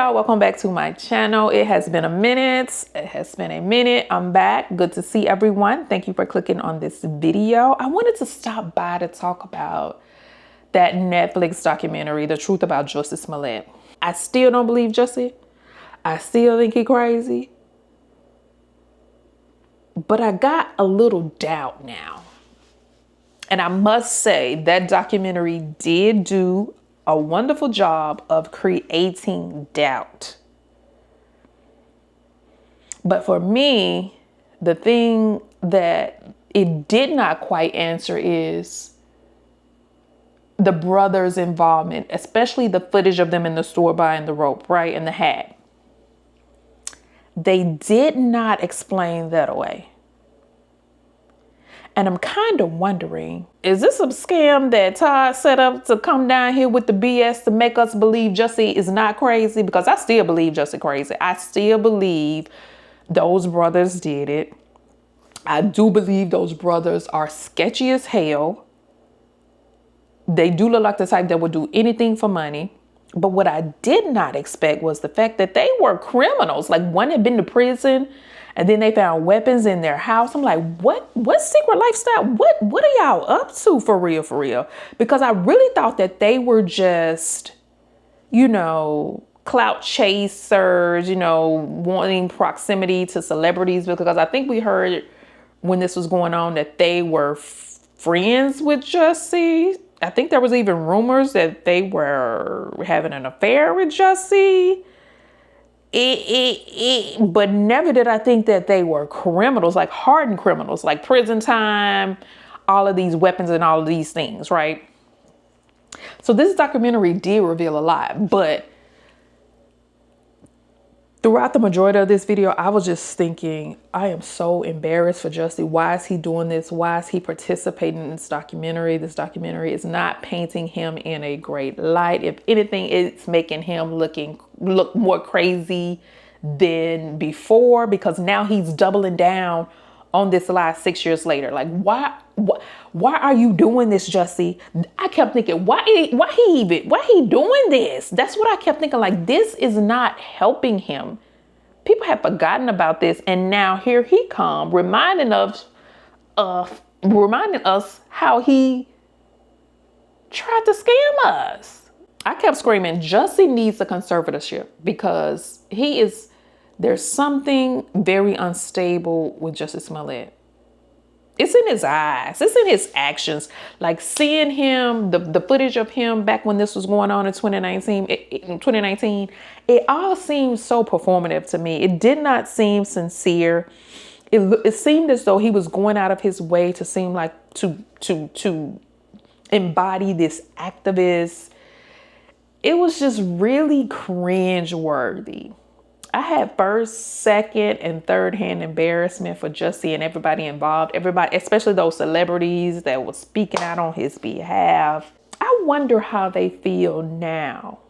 y'all, welcome back to my channel. It has been a minute. I'm back. Good to see everyone. Thank you for clicking on this video. I wanted to stop by to talk about that Netflix documentary, The Truth About Jussie Smollet. I still don't believe Jussie. I still think he's crazy. But I got a little doubt now. And I must say that documentary did do a wonderful job of creating doubt. But for me, the thing that it did not quite answer is the brothers' involvement, especially the footage of them in the store buying the rope, right? And the hat. They did not explain that away. And I'm kind of wondering, is this a scam that Todd set up to come down here with the BS to make us believe Jussie is not crazy? Because I still believe Jussie crazy. I still believe those brothers did it. I do believe those brothers are sketchy as hell. They do look like the type that would do anything for money. But what I did not expect was the fact that they were criminals. Like one had been to prison and then they found weapons in their house. I'm like, what secret lifestyle? What are y'all up to for real? Because I really thought that they were just, clout chasers, wanting proximity to celebrities. Because I think we heard when this was going on that they were friends with Jussie. I think there was even rumors that they were having an affair with Jussie. But never did I think that they were criminals, like hardened criminals, like prison time, all of these weapons and all of these things, right? So this documentary did reveal a lot, but throughout the majority of this video, I was just thinking, I am so embarrassed for Jussie. Why is he doing this? Why is he participating in this documentary? This documentary is not painting him in a great light. If anything, it's making him look more crazy than before, because now he's doubling down on this lie 6 years later. Like, why are you doing this, Jussie? I kept thinking, why he doing this? That's what I kept thinking. Like, this is not helping him. People have forgotten about this, and now here he come, reminding us how he tried to scam us. I kept screaming, Jussie needs a conservatorship, because there's something very unstable with Jussie Smollet. It's in his eyes. It's in his actions. Like seeing him, the footage of him back when this was going on in 2019, it all seemed so performative to me. It did not seem sincere. It seemed as though he was going out of his way to seem like to embody this activist. It was just really cringe-worthy. I had first, second, and third hand embarrassment for Jussie and everybody involved. Everybody, especially those celebrities that were speaking out on his behalf. I wonder how they feel now.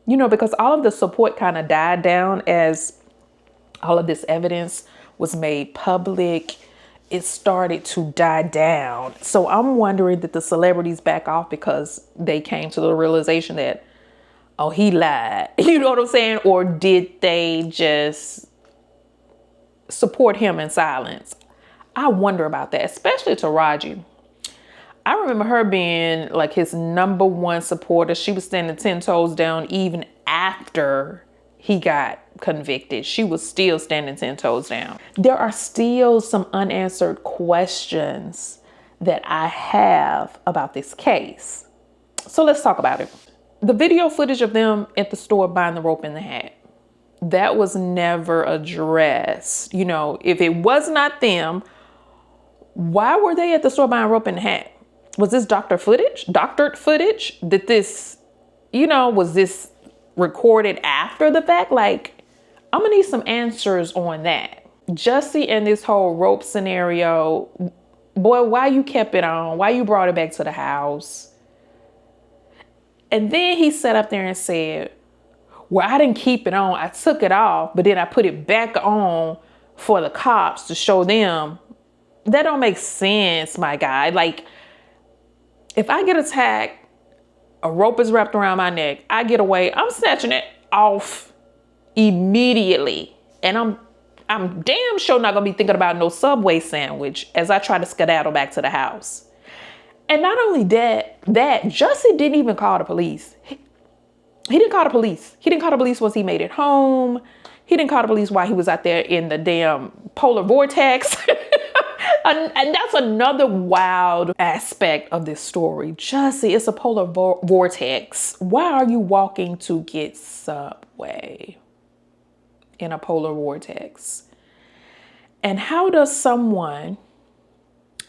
Because all of the support kind of died down as all of this evidence was made public. It started to die down. So I'm wondering that the celebrities back off because they came to the realization that, oh, he lied. You know what I'm saying? Or did they just support him in silence? I wonder about that, especially Taraji. I remember her being like his number one supporter. She was standing 10 toes down even after he got convicted. She was still standing 10 toes down. There are still some unanswered questions that I have about this case. So let's talk about it. The video footage of them at the store buying the rope and the hat, that was never addressed. If it was not them, why were they at the store buying rope and the hat? Was this doctored footage? That this, was this recorded after the fact? Like, I'm gonna need some answers on that. Jussie and this whole rope scenario, boy, why you kept it on? Why you brought it back to the house? And then he sat up there and said, well, I didn't keep it on. I took it off, but then I put it back on for the cops to show them. That don't make sense, my guy. Like, if I get attacked, a rope is wrapped around my neck, I get away, I'm snatching it off immediately. And I'm damn sure not gonna be thinking about no Subway sandwich as I try to skedaddle back to the house. And not only that Jussie didn't even call the police. He didn't call the police. He didn't call the police once he made it home. He didn't call the police while he was out there in the damn polar vortex. And that's another wild aspect of this story. Jussie, it's a polar vortex. Why are you walking to get Subway in a polar vortex? And how does someone,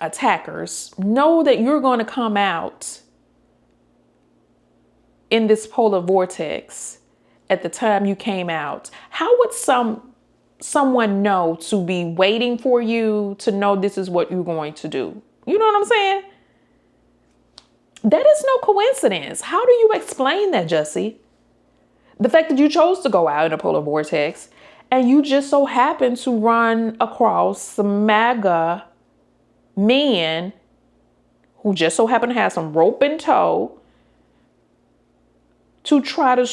attackers, know that you're going to come out in this polar vortex at the time you came out? How would someone know to be waiting for you to know this is what you're going to do? You know what I'm saying? That is no coincidence. How do you explain that, Jussie? The fact that you chose to go out in a polar vortex and you just so happen to run across some MAGA men who just so happen to have some rope in tow to try to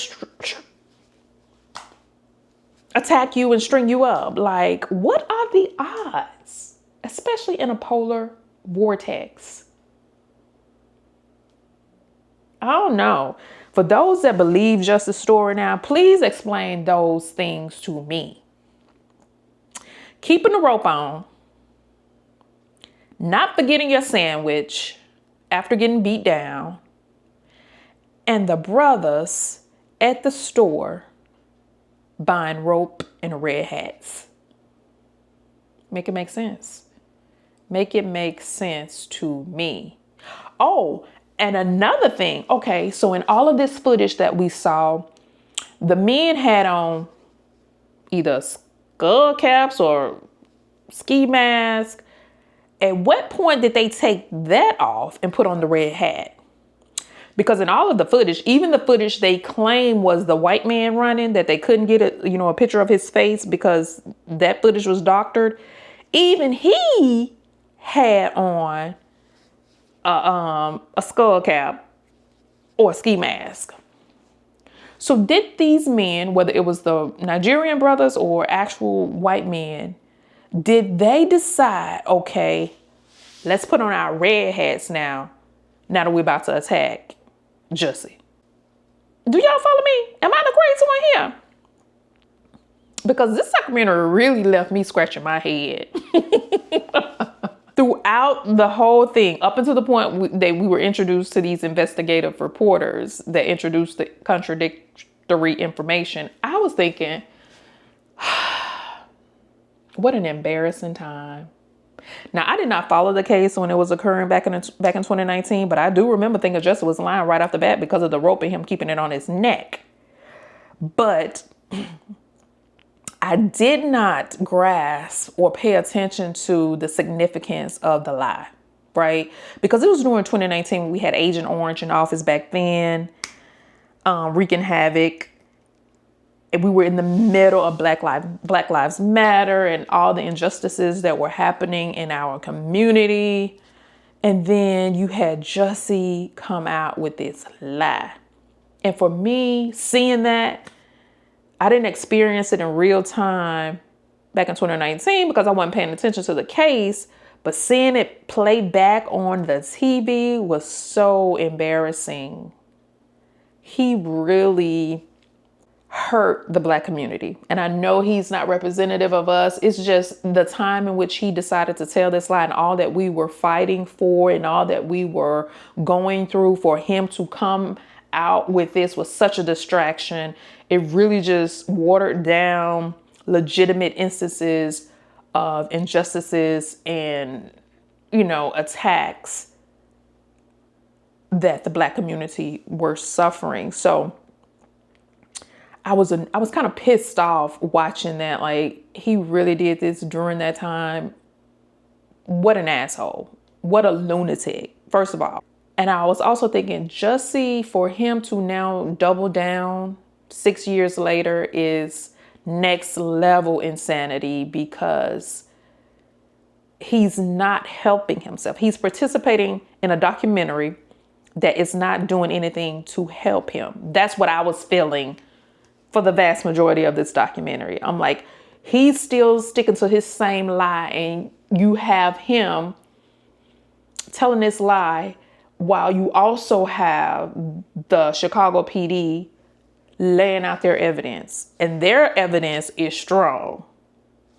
attack you and string you up. Like, what are the odds, especially in a polar vortex? I don't know. For those that believe Justice's story now, please explain those things to me. Keeping the rope on, not forgetting your sandwich after getting beat down, and the brothers at the store buying rope and red hats. Make it make sense. Make it make sense to me. Oh, and another thing. Okay, so in all of this footage that we saw, the men had on either skull caps or ski mask. At what point did they take that off and put on the red hat? Because in all of the footage, even the footage they claim was the white man running, that they couldn't get a picture of his face because that footage was doctored. Even he had on a skull cap or a ski mask. So did these men, whether it was the Nigerian brothers or actual white men, did they decide, okay, let's put on our red hats now that we're about to attack Jussie? Do y'all follow me? Am I the crazy one here? Because this documentary really left me scratching my head. Throughout the whole thing, up until the point that we were introduced to these investigative reporters that introduced the contradictory information, I was thinking, what an embarrassing time. Now, I did not follow the case when it was occurring back in 2019, but I do remember thinking Jussie was lying right off the bat because of the rope and him keeping it on his neck. But I did not grasp or pay attention to the significance of the lie, right? Because it was during 2019 when we had Agent Orange in office back then, wreaking havoc. And we were in the middle of Black Lives Matter and all the injustices that were happening in our community. And then you had Jussie come out with this lie. And for me, seeing that, I didn't experience it in real time back in 2019 because I wasn't paying attention to the case. But seeing it play back on the TV was so embarrassing. He really hurt the Black community. And I know he's not representative of us. It's just the time in which he decided to tell this lie and all that we were fighting for and all that we were going through for him to come out with this was such a distraction. It really just watered down legitimate instances of injustices and, attacks that the Black community were suffering. So I was kind of pissed off watching that. Like, he really did this during that time. What an asshole. What a lunatic, first of all. And I was also thinking, Jussie, for him to now double down 6 years later is next level insanity because he's not helping himself. He's participating in a documentary that is not doing anything to help him. That's what I was feeling for the vast majority of this documentary. I'm like, he's still sticking to his same lie, and you have him telling this lie while you also have the Chicago PD laying out their evidence, and their evidence is strong.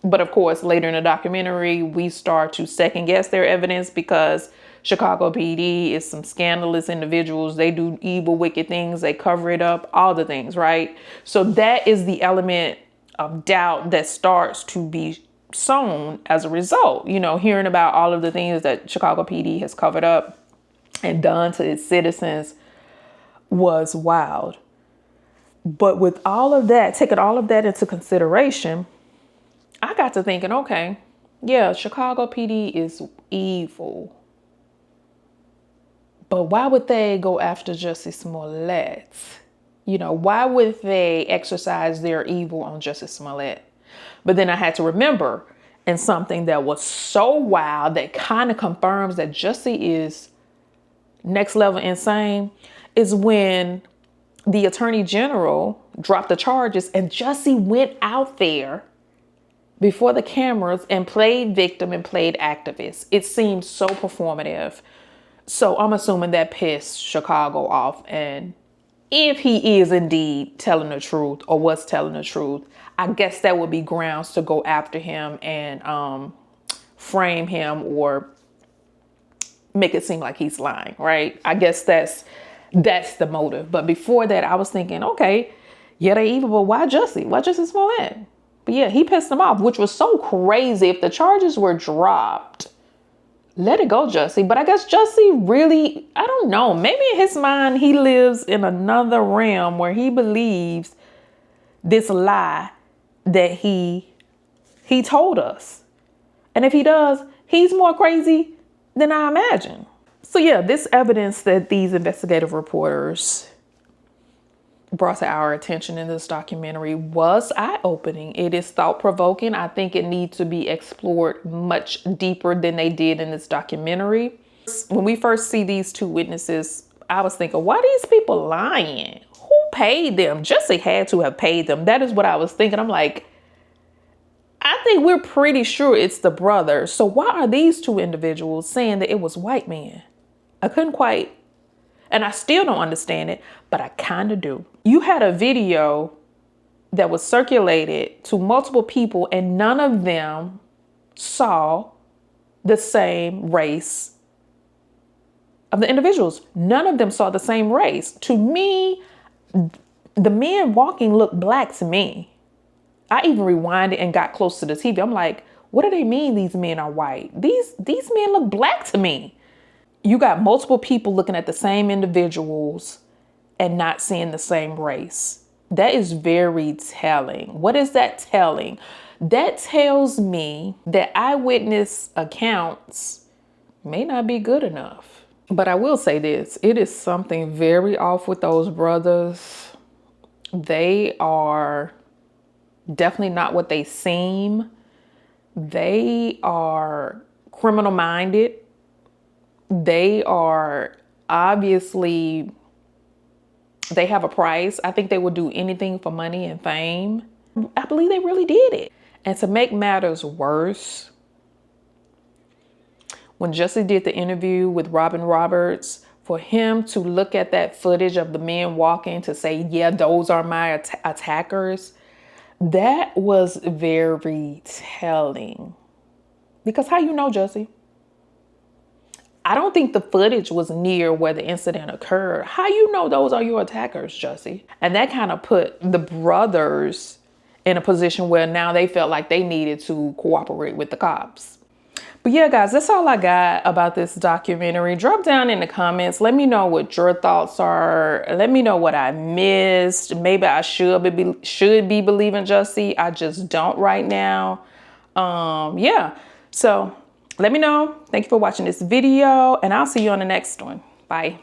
But of course, later in the documentary, we start to second guess their evidence because Chicago PD is some scandalous individuals. They do evil, wicked things. They cover it up, all the things, right? So that is the element of doubt that starts to be sown as a result. You know, hearing about all of the things that Chicago PD has covered up and done to its citizens was wild. But with all of that, taking all of that into consideration, I got to thinking, okay, yeah, Chicago PD is evil. But why would they go after Jussie Smollett? You know, why would they exercise their evil on Jussie Smollett? But then I had to remember, and something that was so wild that kind of confirms that Jussie is next level insane, is when the attorney general dropped the charges and Jussie went out there before the cameras and played victim and played activist. It seemed so performative. So I'm assuming that pissed Chicago off. And if he is indeed telling the truth or was telling the truth, I guess that would be grounds to go after him and frame him or make it seem like he's lying, right? I guess that's the motive. But before that, I was thinking, okay, yeah, they evil, but why Jussie? Why Jussie Smollett? But yeah, he pissed him off, which was so crazy. If the charges were dropped, let it go, Jussie. But I guess Jussie really, I don't know, maybe in his mind, he lives in another realm where he believes this lie that he told us. And if he does, he's more crazy than I imagine. So yeah, this evidence that these investigative reporters brought to our attention in this documentary was eye-opening. It is thought-provoking. I think it needs to be explored much deeper than they did in this documentary. When we first see these two witnesses, I was thinking, why are these people lying? Who paid them? Jussie had to have paid them. That is what I was thinking. I'm like, I think we're pretty sure it's the brother. So why are these two individuals saying that it was white men? I couldn't quite, and I still don't understand it, but I kind of do. You had a video that was circulated to multiple people and none of them saw the same race of the individuals. None of them saw the same race. To me, the men walking looked black to me. I even rewinded and got close to the TV. I'm like, what do they mean these men are white? These men look black to me. You got multiple people looking at the same individuals and not seeing the same race. That is very telling. What is that telling? That tells me that eyewitness accounts may not be good enough. But I will say this, it is something very off with those brothers. They are definitely not what they seem. They are criminal minded. They are obviously, they have a price. I think they would do anything for money and fame. I believe they really did it. And to make matters worse, when Jussie did the interview with Robin Roberts, for him to look at that footage of the men walking to say, yeah, those are my attackers, that was very telling. Because how you know, Jussie? I don't think the footage was near where the incident occurred. How you know those are your attackers, Jussie? And that kind of put the brothers in a position where now they felt like they needed to cooperate with the cops. But yeah, guys, that's all I got about this documentary. Drop down in the comments. Let me know what your thoughts are. Let me know what I missed. Maybe I should be believing Jussie. I just don't right now. Yeah. So let me know. Thank you for watching this video, and I'll see you on the next one. Bye.